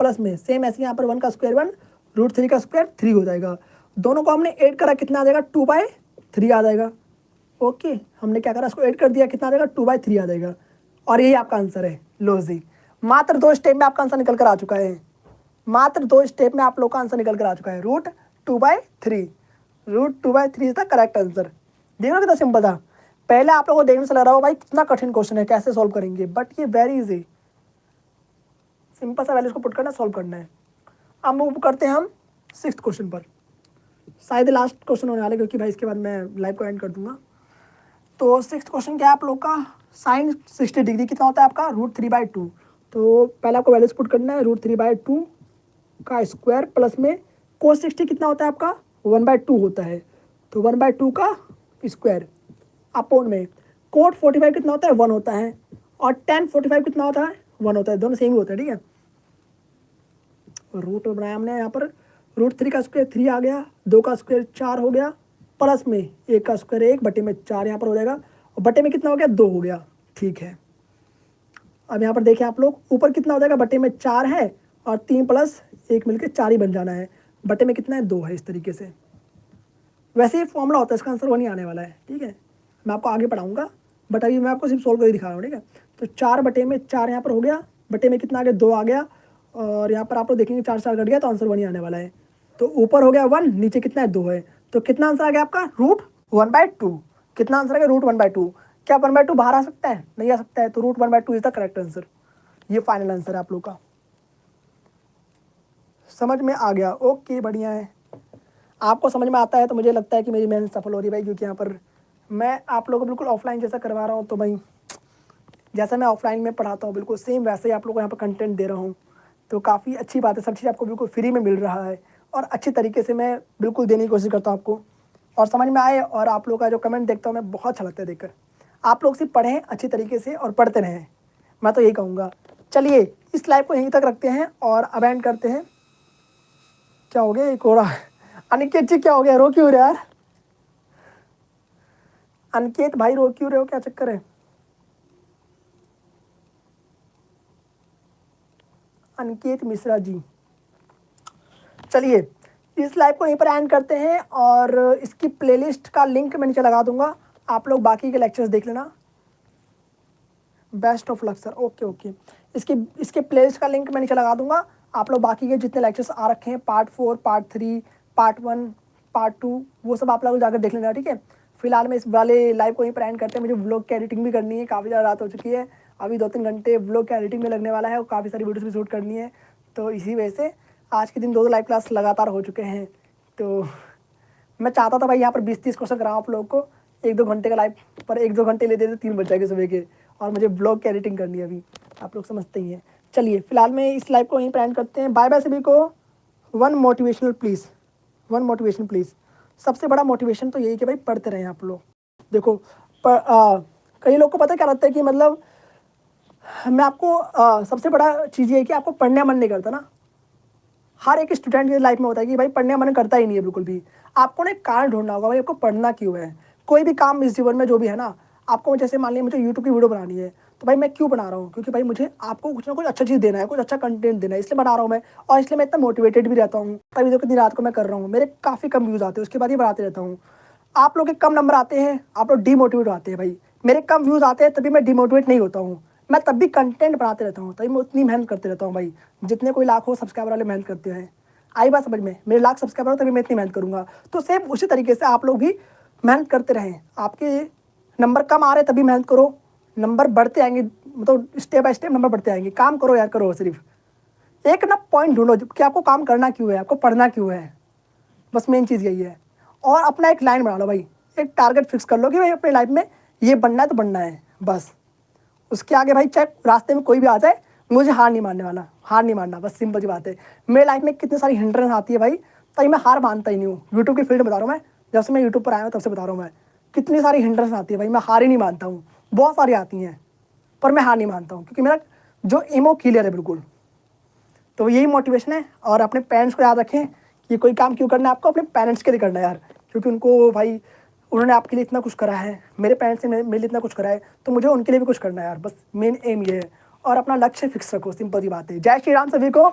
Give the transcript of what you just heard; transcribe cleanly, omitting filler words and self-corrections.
Plus में same ऐसे यहाँ पर 1 का स्क्वायर 1, √3 का स्क्वायर 3 हो जाएगा। दोनों को हमने ऐड करा, कितना आ जाएगा 2/3 आ जाएगा। ओके, हमने क्या करा, इसको ऐड कर दिया, कितना आ जाएगा 2/3 आ जाएगा। और यही आपका आंसर है। लो जी, मात्र 2 स्टेप में आपका आंसर निकल कर आ चुका है। मात्र 2 स्टेप में आप लोग का आंसर निकल कर आ चुका है। √2/3, √2/3 इज द करेक्ट आंसर। देखो कितना सिंपल था। पहले आप लोगों को देखने से लग रहा हो भाई कितना कठिन क्वेश्चन है, कैसे सॉल्व करेंगे, बट ये वेरी इजी, सिंपल सा वैल्यूज को पुट करना, सॉल्व करना है। अब मूव करते हैं हम 6th क्वेश्चन पर। शायद लास्ट क्वेश्चन होने वाला है, क्योंकि भाई इसके बाद मैं लाइव को एंड कर दूंगा। तो 6th क्वेश्चन क्या है आप लोग का, साइन 60 डिग्री कितना होता है आपका, √3/2। तो पहले आपको वैल्यूज पुट करना है, √3/2 का स्क्वायर प्लस में cos 60 कितना होता है आपका, 1/2 होता है। तो 1/2 का स्क्वायर अपोन में cot 45 कितना होता है, 1 होता है। और tan 45 कितना होता है, 1 होता है। दोनों सेम ही होता है, ठीक है। रूट बनाया हमने यहाँ पर, √3 का स्क्वायर 3 आ गया, 2 का स्क्वायर 4 हो गया, प्लस में 1 का स्क्वायर 1 बटे में 4 यहाँ पर हो जाएगा, और बटे में कितना हो गया 2 हो गया, ठीक है। अब यहाँ पर देखें आप लोग, ऊपर कितना हो जाएगा, बटे में 4 है और 3 + 1 मिलकर 4 ही बन जाना है। बटे में कितना है, 2 है। इस तरीके से वैसे ही फॉर्मूला होता है, इसका आंसर वो नहीं आने वाला है, ठीक है। मैं आपको आगे पढ़ाऊंगा, बट अभी मैं आपको सिर्फ सोल्व करके दिखा रहा हूँ, ठीक है। तो 4 बटे में 4 यहाँ पर हो गया, बटे में कितना आ गया, 2 आ गया, और यहाँ पर आप लोग देखेंगे 4 4 कट गया, तो आंसर 1 ही आने वाला है। तो ऊपर हो गया 1, नीचे कितना है 2 है। तो कितना आंसर आ गया आपका, √1/2। कितना आंसर आ गया, √1/2। क्या 1/2 बाहर आ सकता है, नहीं आ सकता है, तो √1/2 इज द करेक्ट आंसर। ये फाइनल आंसर है आप लोग का। समझ में आ गया, ओके, बढ़िया है। आपको समझ में आता है तो मुझे लगता है कि मेरी मेहनत सफल हो रही है भाई, क्योंकि यहाँ पर मैं आप लोगों को बिल्कुल ऑफलाइन जैसा करवा रहा हूँ। तो भाई जैसा मैं ऑफलाइन में पढ़ाता हूँ बिल्कुल सेम वैसे ही आप लोगों को यहाँ पर कंटेंट दे रहा हूँ। तो काफ़ी अच्छी बात है, सब चीज़ आपको बिल्कुल फ्री में मिल रहा है, और अच्छी तरीके से मैं बिल्कुल देने की कोशिश करता हूँ आपको, और समझ में आए। और आप लोग का जो कमेंट देखता हूँ मैं, बहुत अच्छा लगता है देखकर। आप लोग सिर्फ पढ़ें अच्छी तरीके से और पढ़ते रहें, मैं तो यही कहूँगा। चलिए इस लाइव को यहीं तक रखते हैं और अब एंड करते हैं। क्या हो गया, एक हो रहा है अनिकेत जी, क्या हो गया, रो क्यों रहे यार, अनिकेत भाई रो क्यों रहे हो, क्या चक्कर है। अनिकेत मिश्रा जी, चलिए इस लाइव को यहीं पर एंड करते हैं, और इसकी प्लेलिस्ट का लिंक मैं नीचे लगा दूंगा, आप लोग बाकी के लेक्चर्स देख लेना। Best of luck sir, okay okay. इसके प्लेलिस्ट का लिंक मैं नीचे लगा दूंगा, आप लोग बाकी के जितने लेक्चर्स आ रखे हैं, पार्ट 4, पार्ट 3, पार्ट 1, पार्ट 2, वो सब आप लोग जाकर देख लेना, ठीक है। फिलहाल मैं इस वाले लाइव को यहीं पर एंड करते हैं, मुझे व्लॉग की एडिटिंग भी करनी है, काफ़ी ज़्यादा रात हो चुकी है, अभी 2-3 घंटे व्लॉग की एडिटिंग में लगने वाला है, और काफ़ी सारी वीडियोस भी शूट करनी है। तो इसी वजह से आज के दिन 2 लाइव क्लास लगातार हो चुके हैं। तो मैं चाहता था भाई यहाँ पर 20-30 क्वेश्चन कराऊँ आप लोगों को 1-2 घंटे का लाइव, पर 1-2 घंटे लेते थे 3 बज जाएंगे सुबह के, और मुझे ब्लॉग की एडिटिंग करनी है अभी, आप लोग समझते ही हैं। चलिए फिलहाल में इस लाइव को यहीं पर एंड करते हैं। बाय बाय सभी को। One motivation please. सबसे बड़ा मोटिवेशन तो यही कि भाई पढ़ते रहें आप लोग। देखो कई लोग को पता क्या लगता है कि मतलब मैं आपको सबसे बड़ा चीज़ ये है कि आपको पढ़ने मन नहीं करता ना। हर एक स्टूडेंट की लाइफ में होता है कि भाई पढ़ने मन करता ही नहीं है बिल्कुल भी। आपको ना एक कारण ढूंढना होगा भाई आपको पढ़ना क्यों है। कोई भी काम इस जीवन में जो भी है ना, आपको जैसे मान लिया मुझे यूट्यूब की वीडियो बनानी है, तो भाई मैं क्यों बना रहा हूँ, क्योंकि भाई मुझे आपको कुछ ना कुछ अच्छा चीज़ देना है, कुछ अच्छा कंटेंट देना है, इसलिए बना रहा हूँ मैं। और इसलिए मैं इतना मोटिवेटेड भी रहता हूँ, तभी तो कितनी रात को मैं कर रहा हूँ, मेरे काफ़ी कम व्यूज़ आते हैं, उसके बाद ही बनाते रहता हूँ। आप लोग के कम नंबर आते हैं, आप लोग डीमोटिवेट आते हैं भाई। मेरे कम व्यूज़ आते हैं तभी मैं डीमोटिवेट नहीं होता हूँ, मैं तब भी कंटेंट बनाते रहता हूँ, तभी मैं उतनी मेहनत करते रहता हूँ भाई, जितने कोई लाखों सब्सक्राइबर वाले मेहनत करते हैं। आई बात समझ में, मेरे लाख सब्सक्राइबर हो तभी मैं इतनी मेहनत करूँगा। तो सेम उसी तरीके से आप लोग भी मेहनत करते रहें। आपके नंबर कम आ रहे तभी मेहनत करो, नंबर बढ़ते आएंगे, मतलब स्टेप बाय स्टेप नंबर बढ़ते आएंगे। काम करो यार, करो सिर्फ एक ना पॉइंट ढूंढो कि आपको काम करना क्यों है, आपको पढ़ना क्यों है, बस मेन चीज़ यही है। और अपना एक लाइन बना लो भाई, एक टारगेट फिक्स कर लो कि भाई अपनी लाइफ में ये बनना है तो बनना है बस। उसके आगे भाई चाहे रास्ते में कोई भी आ जाए, मुझे हार नहीं मानने वाला, हार नहीं मानना, बस सिंपल सी बात है। मेरी लाइफ में कितनी सारी हिंड्रेंस आती है भाई, तभी मैं हार मानता ही नहीं हूँ। यूट्यूब की फील्ड में बता रहा हूँ मैं, जब से मैं यूट्यूब पर आया हूँ तब से बता रहा हूँ मैं, कितनी सारी हिंड्रेंस आती है भाई, मैं हार ही नहीं मानता हूँ। बहुत सारी आती हैं पर मैं हार नहीं मानता हूँ, क्योंकि मेरा जो एम वो क्लियर है बिल्कुल। तो यही मोटिवेशन है। और अपने पेरेंट्स को याद रखें कि कोई काम क्यों करना है, आपको अपने पेरेंट्स के लिए करना है यार, क्योंकि उनको भाई उन्होंने आपके लिए इतना कुछ करा है, मेरे पेरेंट्स ने मेरे लिए इतना कुछ करा है, तो मुझे उनके लिए भी कुछ करना है यार, बस मेन एम ये है। और अपना लक्ष्य फिक्स रखो, सिंपल सी बात है। जय श्री राम सभी को,